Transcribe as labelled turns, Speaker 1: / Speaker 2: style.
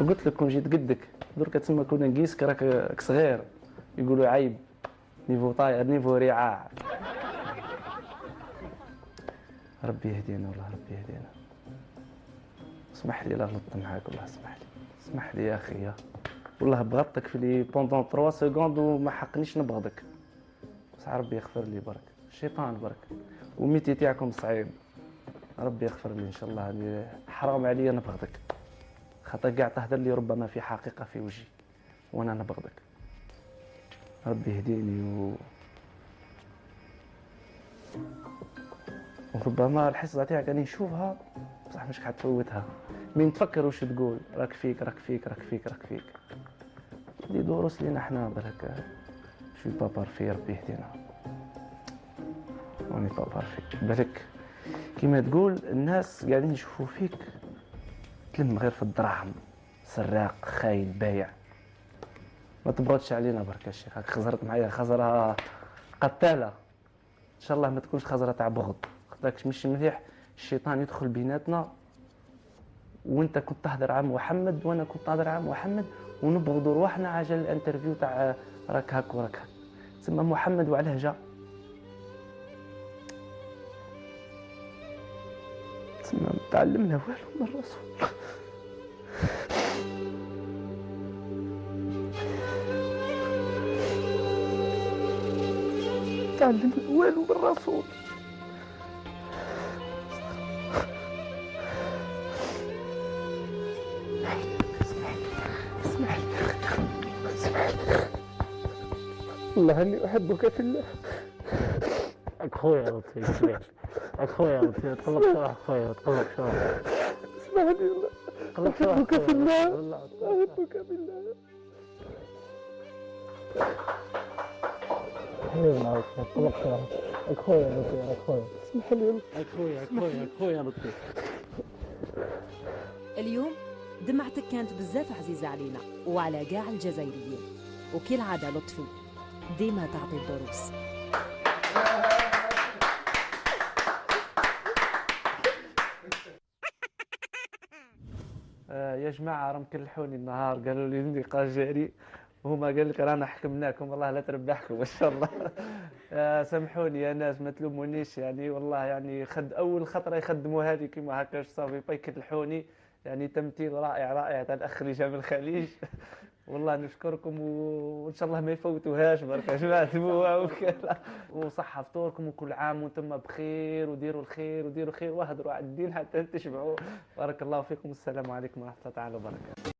Speaker 1: قلت لك كون جيت قدك درك تما كنا نقيسك راك صغير، يقولوا عيب، نيفو طاير نيفو ريعاع. ربي يهدينا والله، ربي يهدينا. اسمح لي لا غلطت معاك والله، اسمح لي يا اخي، والله بغضتك في لي بوندون 3 سكوند وما حقنيش نبغضك، بس ربي يغفر لي برك، الشيطان برك وميتي تاعكم صعيب. ربي يغفر لي ان شاء الله، يعني حرام عليا نبغضك، خاطر قاع تهدر لي ربما في حقيقة في وجهي وانا نبغضك. ربي يهديني وربما الحصة تاعك راني نشوفها بصح مش حتفوتها، من تفكر وش تقول، راك فيك راك فيك راك فيك راك فيك. دي دروس لينا احنا بالك، شوي بابار في ربي يهدينا، راني بابار فيك بالك كيما تقول الناس قاعدين يشوفوا فيك تلم غير في الدراهم، سراق خاين بايع. ما تبردش علينا برك يا شيخ، خزرت معايا خزرها قتالة، ان شاء الله ما تكونش خزرة تاع بغض، خاطرك مش مليح الشيطان يدخل بيناتنا. وانت كنت تهدر عن محمد وانا كنت تهدر عن محمد ونبغضوا روحنا عجل الانترفيو تاع راك هاك وراك هاك. تسمى محمد وعليه جا، تسمى تعلمنا والو من الرسول، تعلمنا والو من الرسول. اسمح لي اسمح لي والله اني احبك في الله.
Speaker 2: اخويا لطفي كبير، اخويا لطفي تقلب شويه، اخويا تقلب شويه،
Speaker 1: اسمح لي والله
Speaker 2: تقلب شويه
Speaker 1: احبك في الله،
Speaker 2: اخويا.
Speaker 1: احبك في الله.
Speaker 2: حبيبنا تقلب شويه، اخويا لطفي اخويا،
Speaker 1: اسمح لي
Speaker 2: اخويا لطفي.
Speaker 3: اليوم دمعتك كانت بزاف عزيزة علينا وعلى قاع الجزائريين، وكالعادة لطفي ديما تعطي الدروس.
Speaker 1: يا جماعة راهم كلحوني النهار، قالوا لي اللقاء جاري، وهما قال لك رانا حكمناكم، والله لا تربحكم ان شاء الله. سامحوني يا ناس ما تلومونيش، يعني والله يعني اول خطره يخدموا هذه كيما هكاش صافي يكلحوني. يعني تمثيل رائع رائع تاع الاخ اللي جا من الخليج. والله نشكركم وان شاء الله ما يفوتوهاش برك يا جماعه وكذا. وصحة فطوركم وكل عام وانتم بخير، وديروا الخير وديروا الخير واهدروا على الدين حتى تشبعوا. بارك الله فيكم، السلام عليكم ورحمه الله تعالى وبركاته.